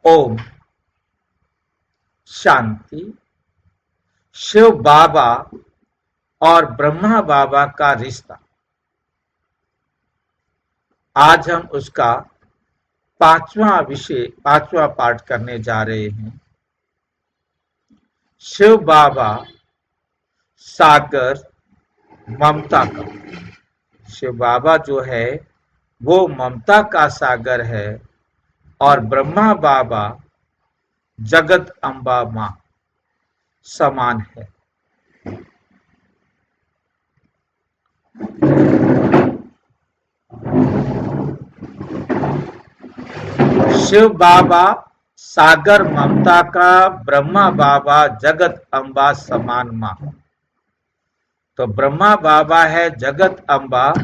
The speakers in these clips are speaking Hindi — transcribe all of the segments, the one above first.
ओम शांति। शिव बाबा और ब्रह्मा बाबा का रिश्ता, आज हम उसका पांचवा पाठ करने जा रहे हैं। शिव बाबा सागर ममता का, शिव बाबा जो है वो ममता का सागर है और ब्रह्मा बाबा जगत अम्बा मां समान है। शिव बाबा सागर ममता का, ब्रह्मा बाबा जगत अम्बा समान मां। तो ब्रह्मा बाबा है जगत अम्बा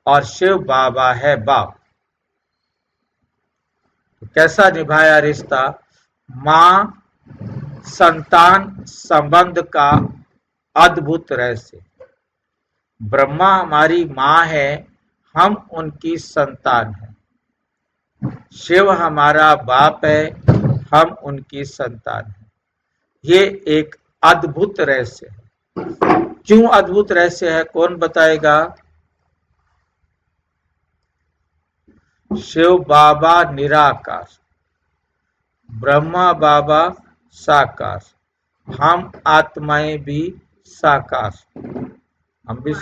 और शिव बाबा है बाप। तो कैसा निभाया रिश्ता? मां संतान संबंध का अद्भुत रहस्य। ब्रह्मा हमारी मां है, हम उनकी संतान हैं। शिव हमारा बाप है, हम उनकी संतान हैं। ये एक अद्भुत रहस्य है। क्यों अद्भुत रहस्य है, कौन बताएगा? शिव बाबा निराकार, ब्रह्मा बाबा साकार, हम आत्माएं भी साकार। हम भी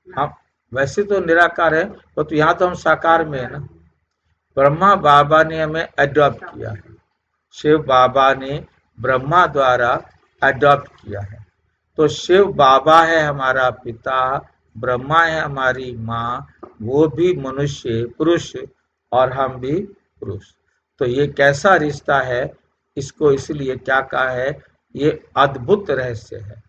हम वैसे तो निराकार है, तो यहाँ तो हम साकार में है ना। ब्रह्मा बाबा ने हमें अडॉप्ट किया है, शिव बाबा ने ब्रह्मा द्वारा अडॉप्ट किया है। तो शिव बाबा है हमारा पिता, ब्रह्मा है हमारी माँ, वो भी मनुष्य पुरुष और हम भी पुरुष। तो ये कैसा रिश्ता है, इसको इसलिए क्या कहा है, ये अद्भुत रहस्य है।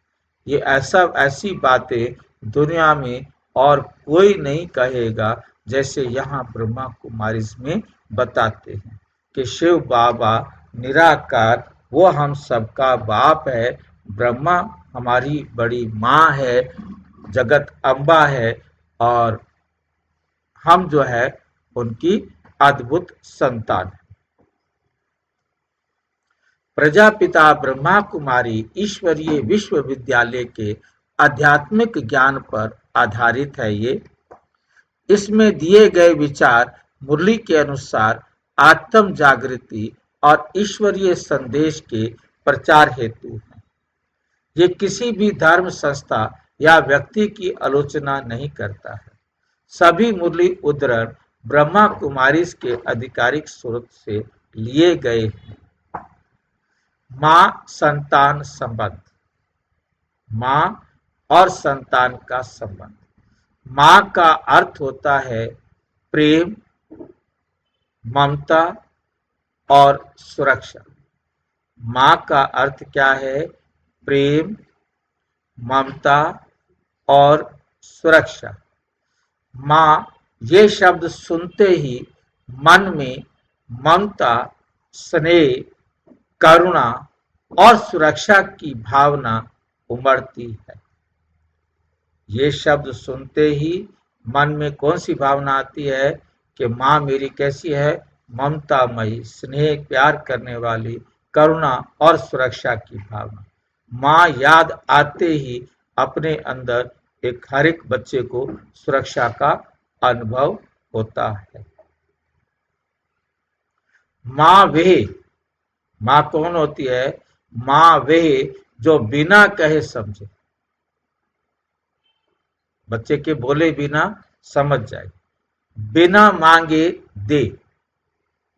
ये ऐसी बातें दुनिया में और कोई नहीं कहेगा, जैसे यहाँ ब्रह्मा कुमारी में बताते हैं कि शिव बाबा निराकार, वो हम सबका बाप है, ब्रह्मा हमारी बड़ी माँ है, जगत अम्बा है और हम जो है उनकी अद्भुत संतान। प्रजापिता ब्रह्मा कुमारी ईश्वरीय विश्वविद्यालय के आध्यात्मिक ज्ञान पर आधारित है। ये इसमें दिए गए विचार मुरली के अनुसार आत्म जागृति और ईश्वरीय संदेश के प्रचार हेतु है। ये किसी भी धर्म संस्था या व्यक्ति की आलोचना नहीं करता है। सभी मुरली उद्धरण ब्रह्मा कुमारी के आधिकारिक स्रोत से लिए गए हैं। मां संतान संबंध, मां और संतान का संबंध। मां का अर्थ होता है प्रेम, ममता और सुरक्षा। मां का अर्थ क्या है? प्रेम, ममता और सुरक्षा। मां, ये शब्द सुनते ही मन में ममता, स्नेह, करुणा और सुरक्षा की भावना उमड़ती है। ये शब्द सुनते ही मन में कौन सी भावना आती है कि माँ मेरी कैसी है? ममतामयी, स्नेह प्यार करने वाली, करुणा और सुरक्षा की भावना। माँ याद आते ही अपने अंदर हर एक बच्चे को सुरक्षा का अनुभव होता है। माँ माँ कौन होती है? माँ जो बिना कहे समझे, बच्चे के बोले बिना समझ जाए, बिना मांगे दे।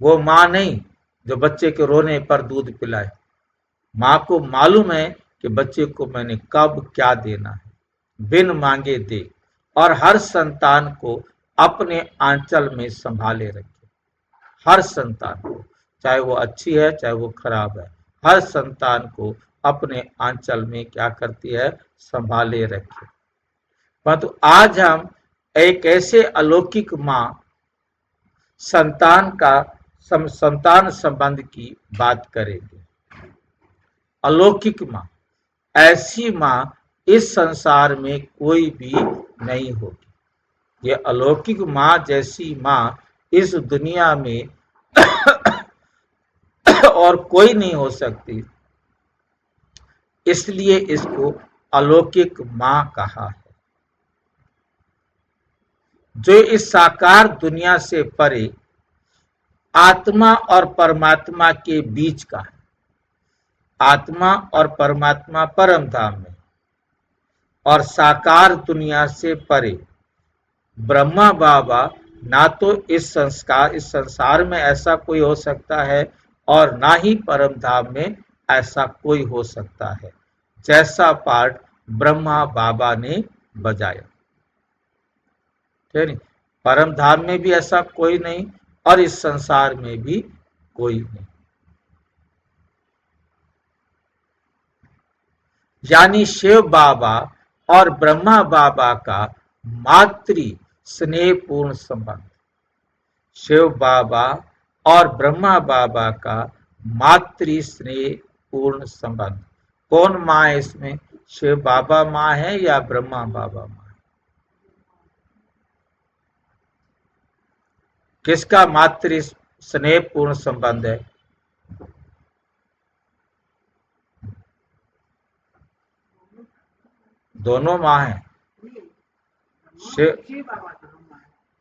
वो माँ नहीं जो बच्चे के रोने पर दूध पिलाए। माँ को मालूम है कि बच्चे को मैंने कब क्या देना है, बिन मांगे दे। और हर संतान को अपने आंचल में संभाले रखे। हर संतान को, चाहे वो अच्छी है चाहे वो खराब है, हर संतान को अपने आंचल में क्या करती है? संभाले रखे। परंतु आज हम एक ऐसे अलौकिक मां संतान संबंध की बात करेंगे। अलौकिक मां, ऐसी मां इस संसार में कोई भी नहीं होगी। ये अलौकिक मां जैसी मां इस दुनिया में और कोई नहीं हो सकती, इसलिए इसको अलौकिक मां कहा है, जो इस साकार दुनिया से परे आत्मा और परमात्मा के बीच का है। आत्मा और परमात्मा परम धाम में और साकार दुनिया से परे ब्रह्मा बाबा ना तो इस संसार में ऐसा कोई हो सकता है और ना ही परम धाम में ऐसा कोई हो सकता है, जैसा पाठ ब्रह्मा बाबा ने बजाया। ठीक है, परम धाम में भी ऐसा कोई नहीं और इस संसार में भी कोई नहीं। यानी शिव बाबा और ब्रह्मा बाबा का मातृ स्नेहपूर्ण संबंध, शिव बाबा और ब्रह्मा बाबा का मातृ स्नेहपूर्ण संबंध। कौन माँ है इसमें? शिव बाबा माँ है या ब्रह्मा बाबा माँ है? किसका मातृ स्नेहपूर्ण संबंध है? दोनों माँ हैं।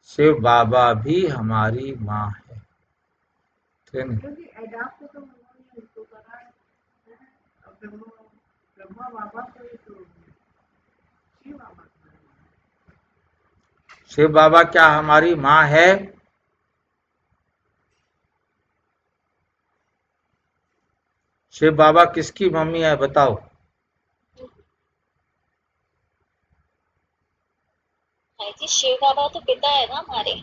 शिव बाबा भी हमारी माँ है। ठीक है, शिव बाबा क्या हमारी माँ है? शिव बाबा किसकी मम्मी है बताओ? जी शिव बाबा तो पिता है ना हमारे।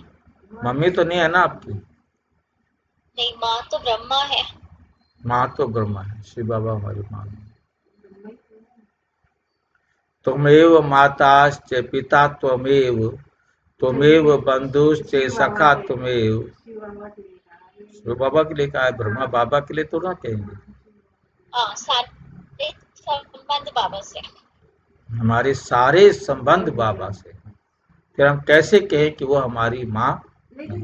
मम्मी तो नहीं है ना आपकी? नहीं, माँ तो ब्रह्मा है। माँ तो ब्रह्मा है, शिव बाबा हमारी माँ है। त्वमेव माताश्च पिता त्वमेव, त्वमेव बंधुश्च सखा त्वमेव। शिव बाबा के लिए कहा है, ब्रह्मा बाबा के लिए तो ना कहेंगे। हाँ, सारे संबंध बाबा से। हमारे सारे संबंध बाबा से, फिर हम कैसे कहें कि वो हमारी माँ नहीं?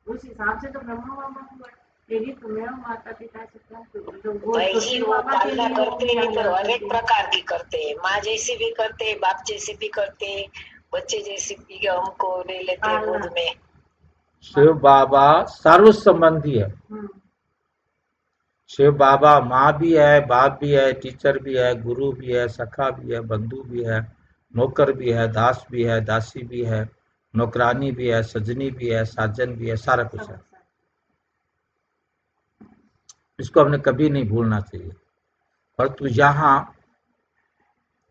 उस हिसाब से तो ब्रह्मा बाबा हुआ, लेकिन तुम्हें माता पिता भाई जी वो पालना करते हैं पर अनेक प्रकार की करते हैं, माँ जैसी भी करते हैं, बाप जैसी भी करते हैं, बच्चे जैसी भी हमको ले लेते हैं गोद में। शिव बाबा सर्व संबंधी है। शिव बाबा माँ भी है, बाप भी है, टीचर भी है, गुरु भी है, सखा भी है, बंधु भी है, नौकर भी है, दास भी है, दासी भी है, नौकरानी भी है, सजनी भी है, साजन भी है, सारा कुछ है। इसको हमने कभी नहीं भूलना चाहिए। परंतु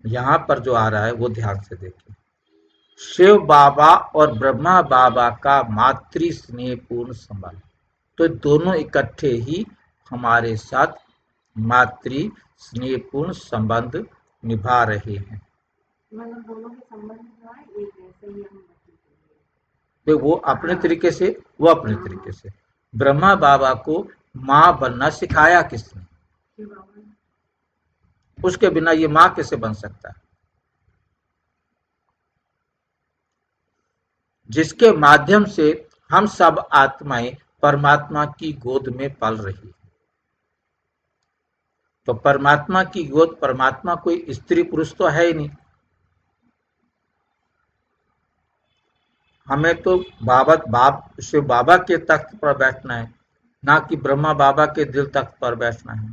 यहाँ पर जो आ रहा है वो ध्यान से देखिए। शिव बाबा और ब्रह्मा बाबा का मातृ स्नेहपूर्ण संबंध, तो दोनों इकट्ठे ही हमारे साथ मातृ स्नेहपूर्ण संबंध निभा रहे हैं। दोनों के संबंध जो है एक जैसे ही हम तो वो अपने तरीके से, वो अपने तरीके से। ब्रह्मा बाबा को माँ बनना सिखाया किसने? उसके बिना ये माँ कैसे बन सकता है? जिसके माध्यम से हम सब आत्माएं परमात्मा की गोद में पल रही है। तो परमात्मा की गोद, परमात्मा कोई स्त्री पुरुष तो है ही नहीं। हमें तो शिव बाबा के तख्त पर बैठना है, ना कि ब्रह्मा बाबा के दिल तख्त पर बैठना है।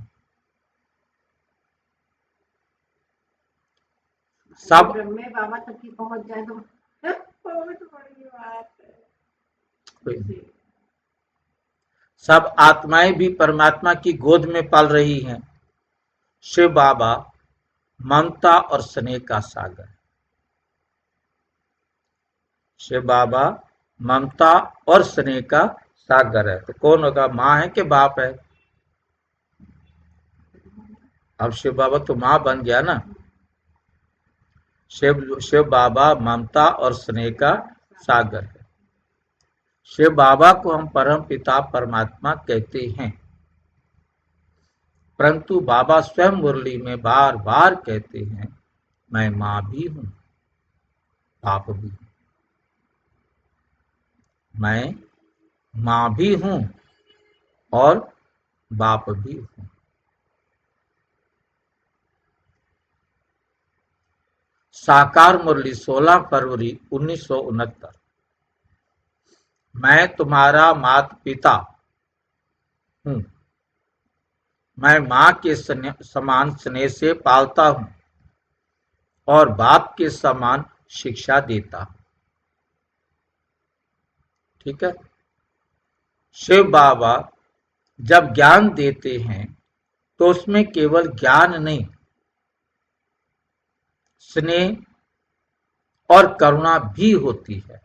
सब ब्रह्मे बाबा तक की पहुंच जाए तो बहुत बड़ी बात है। सब आत्माएं भी परमात्मा की गोद में पल रही हैं। शिव बाबा ममता और स्नेह का सागर, शिव बाबा ममता और स्नेह का सागर है। तो कौन होगा, माँ है कि बाप है? अब शिव बाबा तो माँ बन गया ना। शिव बाबा ममता और स्नेह का सागर है। शिव बाबा को हम परम पिता परमात्मा कहते हैं, परंतु बाबा स्वयं मुरली में बार बार कहते हैं, मैं माँ भी हूं। बाप भी हूं। मैं मां भी हूं और बाप भी हूं। साकार मुरली 16 फरवरी 1969। मैं तुम्हारा माता पिता हूं। मैं मां के समान स्नेह से पालता हूं और बाप के समान शिक्षा देता हूं। ठीक है। शिव बाबा जब ज्ञान देते हैं तो उसमें केवल ज्ञान नहीं, स्नेह और करुणा भी होती है।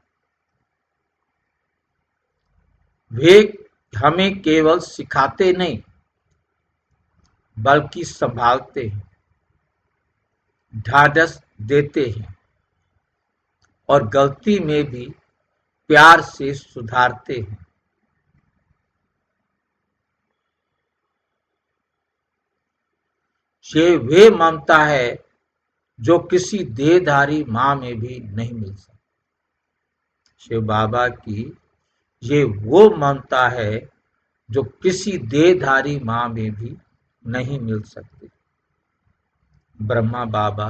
वे हमें केवल सिखाते नहीं बल्कि संभालते हैं, ढाढ़स देते हैं और गलती में भी प्यार से सुधारते हैं। ये वे ममता है जो किसी देहधारी मां में भी नहीं मिल सकती। शिव बाबा की ये वो ममता है जो किसी देहधारी मां में भी नहीं मिल सकती। ब्रह्मा बाबा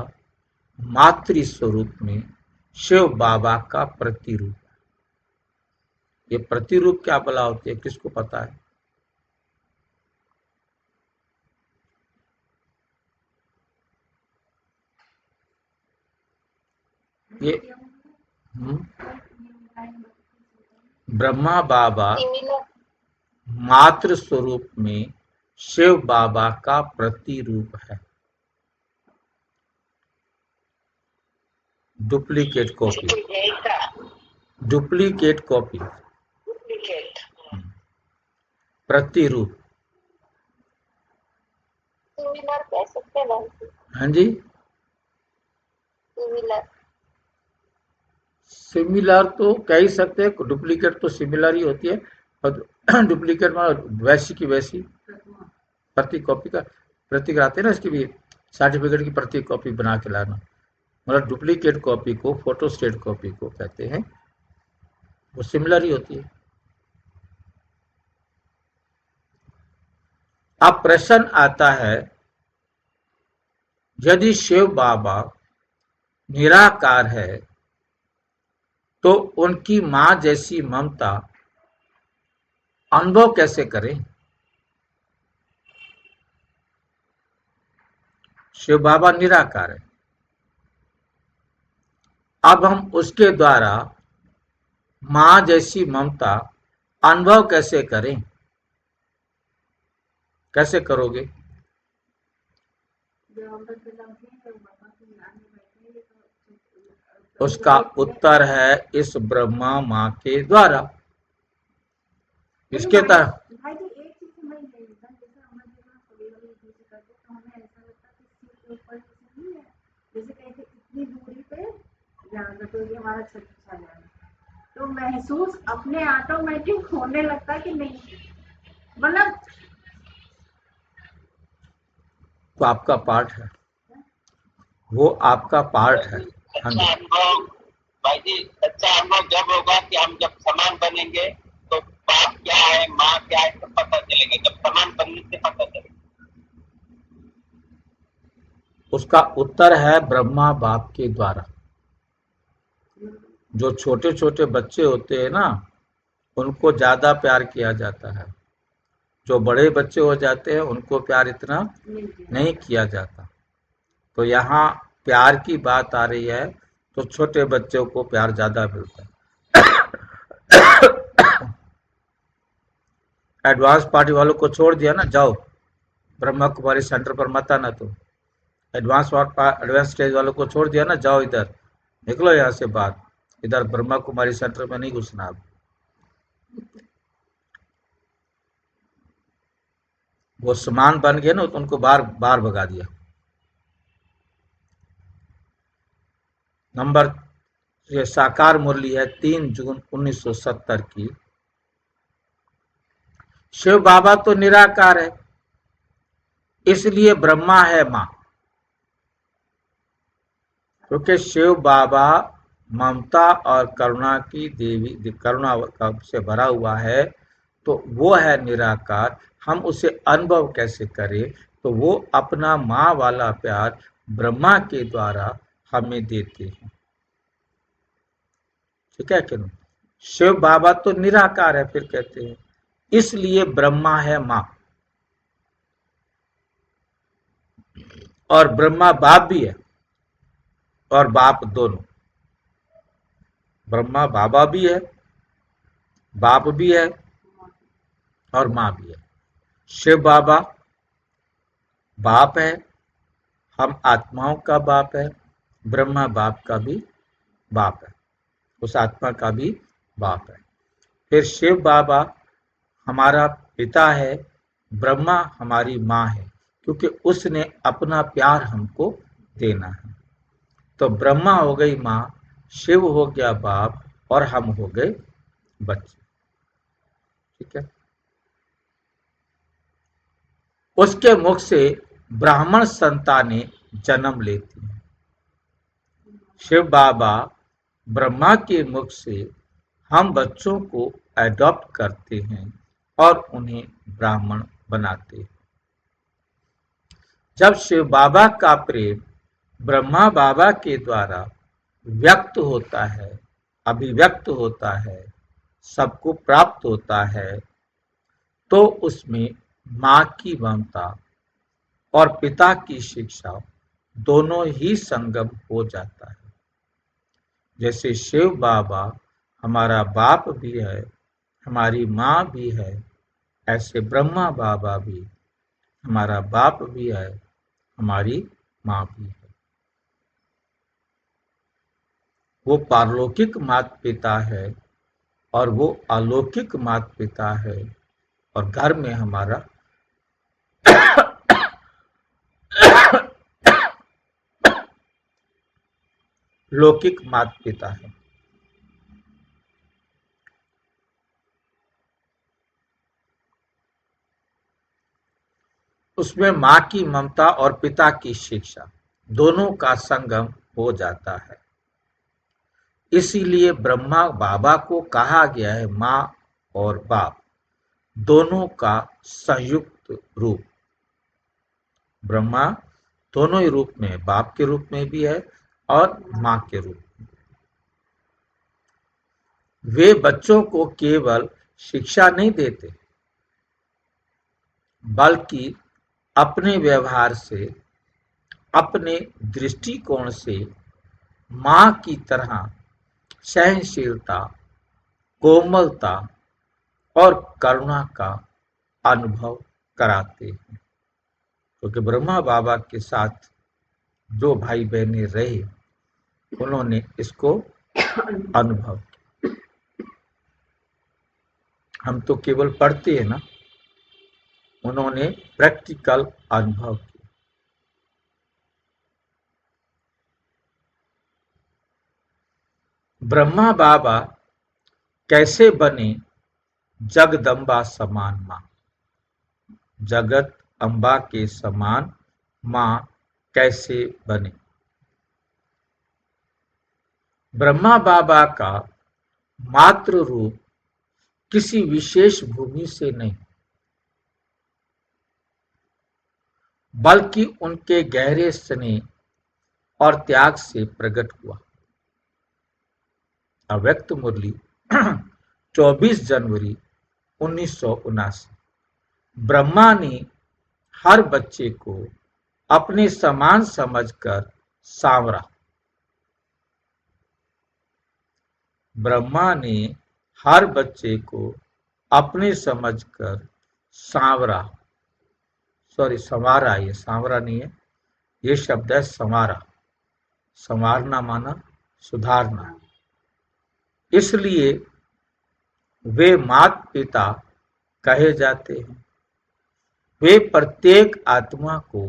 मातृ स्वरूप में शिव बाबा का प्रतिरूप है। ये प्रतिरूप क्या भला होती है, किसको पता है? ये ब्रह्मा बाबा सिमिलर मातृ स्वरूप में शिव बाबा का प्रतिरूप है। Duplicate copy, duplicate copy, duplicate. प्रतिरूप। सिमिलर कह सकते हैं ना, हाँ जी, सिमिलर। सिमिलर तो कह ही सकते हैं, डुप्लीकेट तो सिमिलर ही होती है। और डुप्लीकेट में वैसी की वैसी प्रति कॉपी का प्रतीक आते हैं ना, इसकी भी सर्टिफिकेट की प्रति कॉपी बना के लाना। मतलब डुप्लीकेट कॉपी को फोटोस्टेट कॉपी को कहते हैं, वो सिमिलर ही होती है। अब प्रश्न आता है, यदि शिव बाबा निराकार है तो उनकी मां जैसी ममता अनुभव कैसे करें? शिव बाबा निराकार है। अब हम उसके द्वारा मां जैसी ममता अनुभव कैसे करें? कैसे करोगे? उसका उत्तर है इस ब्रह्मा मां के द्वारा। इसके तरह भाई जी एक चीज समझ नहीं था, जैसे हम जब कभी कभी यूज करते तो हमें ऐसा लगता है कि सिर के ऊपर किसी नहीं है, जैसे कहते इतनी दूरी पे जाना तो ये हमारा छत जाए, तो महसूस अपने ऑटोमेटिक होने लगता है कि नहीं, मतलब तो आपका पार्ट है, वो आपका पार्ट है। हाँ अच्छा जी, अनुभव भाई जी, अच्छा अनुभव जब होगा कि हम जब समान बनेंगे तो बाप क्या है माँ क्या है सब पता चलेगा, जब समान बनने से पता चलेगा। उसका उत्तर है ब्रह्मा बाप के द्वारा। जो छोटे छोटे बच्चे होते हैं ना, उनको ज्यादा प्यार किया जाता है। जो बड़े बच्चे हो जाते हैं उनको प्यार इतना नहीं किया जाता। तो यहाँ प्यार की बात आ रही है तो छोटे बच्चों को प्यार ज्यादा मिलता है। एडवांस पार्टी वालों को छोड़ दिया ना, जाओ ब्रह्मा कुमारी सेंटर पर मत आना तुम। एडवांस स्टेज वालों को छोड़ दिया ना, जाओ इधर, निकलो यहाँ से बाहर, इधर ब्रह्मा कुमारी सेंटर में नहीं घुसना अब। वो समान बन गए ना तो उनको बार बार भगा दिया। नंबर ये साकार मुरली है 3 जून 1970 की। शिव बाबा तो निराकार है, इसलिए ब्रह्मा है मां। क्योंकि शिव बाबा ममता और करुणा की देवी, करुणा से भरा हुआ है, तो वो है निराकार। हम उसे अनुभव कैसे करें? तो वो अपना माँ वाला प्यार ब्रह्मा के द्वारा हमें देते हैं। ठीक है कि नहीं? शिव बाबा तो निराकार है, फिर कहते हैं इसलिए ब्रह्मा है माँ, और ब्रह्मा बाप भी है, और बाप दोनों। ब्रह्मा बाबा भी है, बाप भी है, और माँ भी है। शिव बाबा बाप है, हम आत्माओं का बाप है, ब्रह्मा बाप का भी बाप है, उस आत्मा का भी बाप है। फिर शिव बाबा हमारा पिता है, ब्रह्मा हमारी माँ है, क्योंकि उसने अपना प्यार हमको देना है। तो ब्रह्मा हो गई माँ, शिव हो गया बाप, और हम हो गए बच्चे। ठीक है। उसके मुख से ब्राह्मण संतानें जन्म लेती हैं। शिव बाबा ब्रह्मा के मुख से हम बच्चों को एडॉप्ट करते हैं और उन्हें ब्राह्मण बनाते हैं। जब शिव बाबा का प्रेम ब्रह्मा बाबा के द्वारा व्यक्त होता है, अभिव्यक्त होता है, सबको प्राप्त होता है, तो उसमें माँ की ममता और पिता की शिक्षा दोनों ही संगम हो जाता है। जैसे शिव बाबा हमारा बाप भी है, हमारी माँ भी है, ऐसे ब्रह्मा बाबा भी हमारा बाप भी है, हमारी माँ भी है। वो पारलौकिक माता पिता है और वो अलौकिक माता पिता है, और घर में हमारा लौकिक माता पिता है। उसमें माँ की ममता और पिता की शिक्षा दोनों का संगम हो जाता है। इसीलिए ब्रह्मा बाबा को कहा गया है माँ और बाप दोनों का संयुक्त रूप। ब्रह्मा दोनों ही रूप में, बाप के रूप में भी है और माँ के रूप में। वे बच्चों को केवल शिक्षा नहीं देते, बल्कि अपने व्यवहार से, अपने दृष्टिकोण से माँ की तरह सहनशीलता, कोमलता और करुणा का अनुभव कराते हैं। क्योंकि ब्रह्मा बाबा के साथ जो भाई बहनें रहे, उन्होंने इसको अनुभव किया। हम तो केवल पढ़ते हैं ना, उन्होंने प्रैक्टिकल अनुभव किया। ब्रह्मा बाबा कैसे बने जगदम्बा समान माँ? जगत अम्बा के समान माँ कैसे बने? ब्रह्मा बाबा का मातृ रूप किसी विशेष भूमि से नहीं, बल्कि उनके गहरे स्नेह और त्याग से प्रकट हुआ। अव्यक्त मुरली 24 जनवरी 1979। ब्रह्मा ने हर बच्चे को अपने समान समझकर सांवरा। ब्रह्मा ने हर बच्चे को अपने समझकर सांवरा, संवारा, ये सांवरा नहीं है, ये शब्द है संवारा। संवारना माना सुधारना। इसलिए वे माता पिता कहे जाते हैं। वे प्रत्येक आत्मा को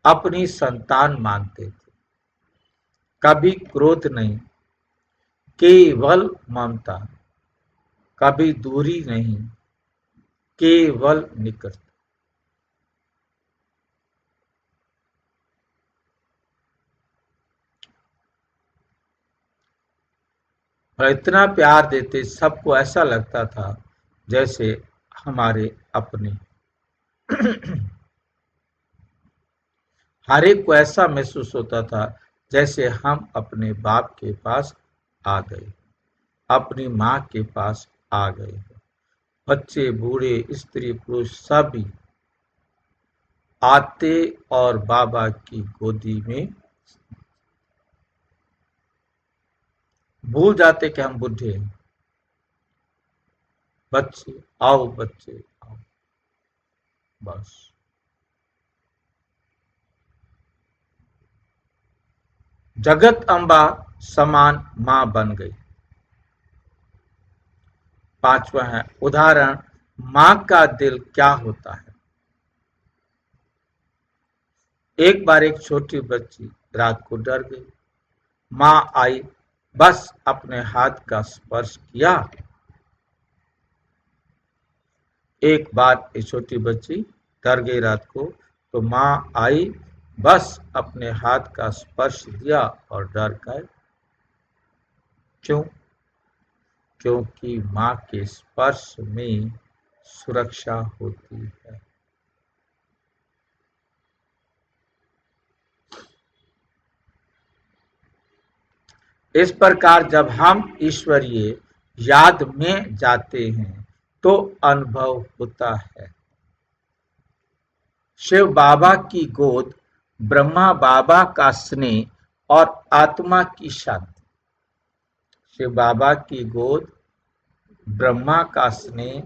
अपनी संतान मानते थे। कभी क्रोध नहीं, केवल ममता, कभी दूरी नहीं, केवल निकटता। और इतना प्यार देते, सबको ऐसा लगता था जैसे हमारे अपने। हर एक को ऐसा महसूस होता था जैसे हम अपने बाप के पास आ गए, अपनी माँ के पास आ गए। बच्चे, बूढ़े, स्त्री, पुरुष सभी आते और बाबा की गोदी में भूल जाते कि हम बुढ़े हैं। बच्चे आओ, बच्चे आओ, बस। जगत अम्बा समान मां बन गई। पांचवा है उदाहरण, मां का दिल क्या होता है। एक बार एक छोटी बच्ची रात को डर गई। मां आई, बस अपने हाथ का स्पर्श किया। एक बार एक छोटी बच्ची डर गई रात को, तो मां आई, बस अपने हाथ का स्पर्श दिया और डर गए। क्यों? क्योंकि मां के स्पर्श में सुरक्षा होती है। इस प्रकार जब हम ईश्वरीय याद में जाते हैं तो अनुभव होता है। शिव बाबा की गोद, ब्रह्मा बाबा का स्नेह और आत्मा की शांति। शिव बाबा की गोद, ब्रह्मा का स्नेह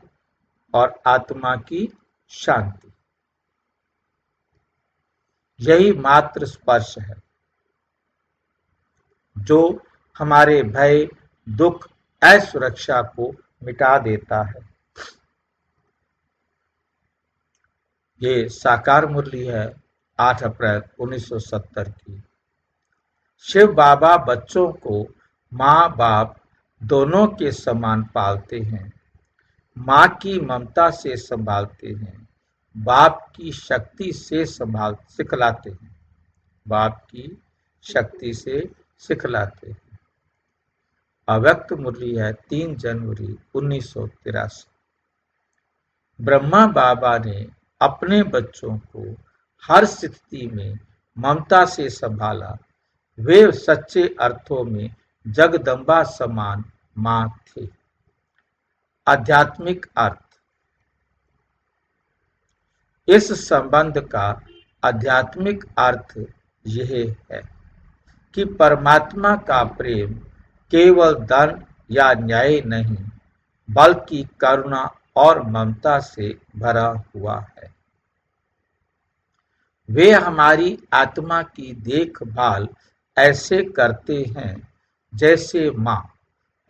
और आत्मा की शांति, यही मात्र स्पर्श है जो हमारे भय, दुख, असुरक्षा को मिटा देता है। ये साकार मुरली है 8 अप्रैल 1970 की। शिव बाबा बच्चों को माँ बाप दोनों के समान पालते हैं, माँ की ममता से संभालते हैं, बाप की शक्ति से सिखलाते हैं, बाप की शक्ति से सिखलाते हैं। अव्यक्त मुरली है 3 जनवरी 1983। ब्रह्मा बाबा ने अपने बच्चों को हर स्थिति में ममता से संभाला। वे सच्चे अर्थों में जगदम्बा समान मां थे। आध्यात्मिक अर्थ, इस संबंध का आध्यात्मिक अर्थ यह है कि परमात्मा का प्रेम केवल धन या न्याय नहीं, बल्कि करुणा और ममता से भरा हुआ है। वे हमारी आत्मा की देखभाल ऐसे करते हैं जैसे माँ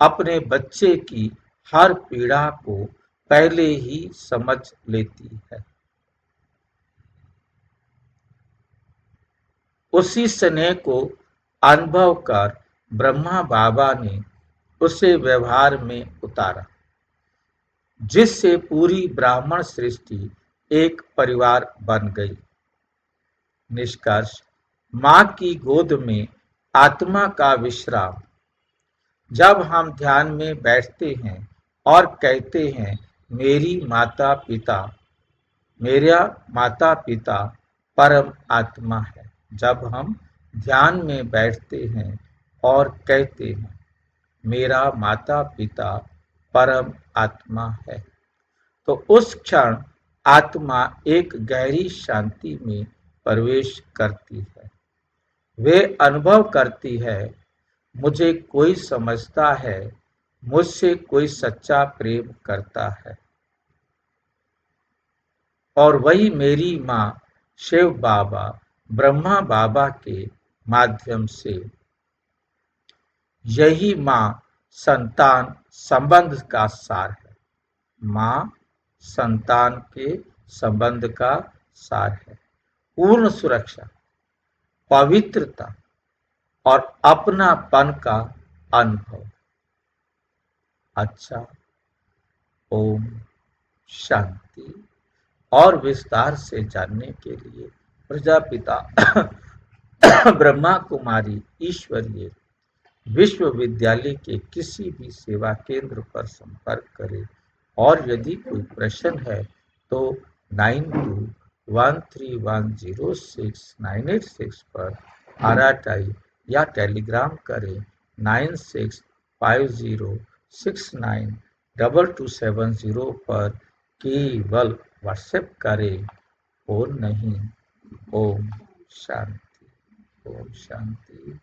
अपने बच्चे की हर पीड़ा को पहले ही समझ लेती है। उसी स्नेह को अनुभव कर ब्रह्मा बाबा ने उसे व्यवहार में उतारा, जिससे पूरी ब्राह्मण सृष्टि एक परिवार बन गई। निष्कर्ष, मां की गोद में आत्मा का विश्राम। जब हम ध्यान में बैठते हैं और कहते हैं मेरी माता पिता, मेरा माता पिता परम आत्मा है। जब हम ध्यान में बैठते हैं और कहते हैं मेरा माता पिता परम आत्मा है, तो उस क्षण आत्मा एक गहरी शांति में प्रवेश करती है। वे अनुभव करती है मुझे कोई समझता है, मुझसे कोई सच्चा प्रेम करता है। और वही मेरी माँ शिव बाबा, ब्रह्मा बाबा के माध्यम से, यही माँ संतान संबंध का सार है। माँ संतान के संबंध का सार है। पूर्ण सुरक्षा, पवित्रता और अपनापन का अनुभव। अच्छा, ओम शांति। और विस्तार से जानने के लिए प्रजापिता ब्रह्मा कुमारी ईश्वरीय विश्वविद्यालय के किसी भी सेवा केंद्र पर संपर्क करें और यदि कोई प्रश्न है तो 9213106986 पर RTI या टेलीग्राम करें 9650692270 पर केवल व्हाट्सएप करें और नहीं। ओम शांति, ओम शांति।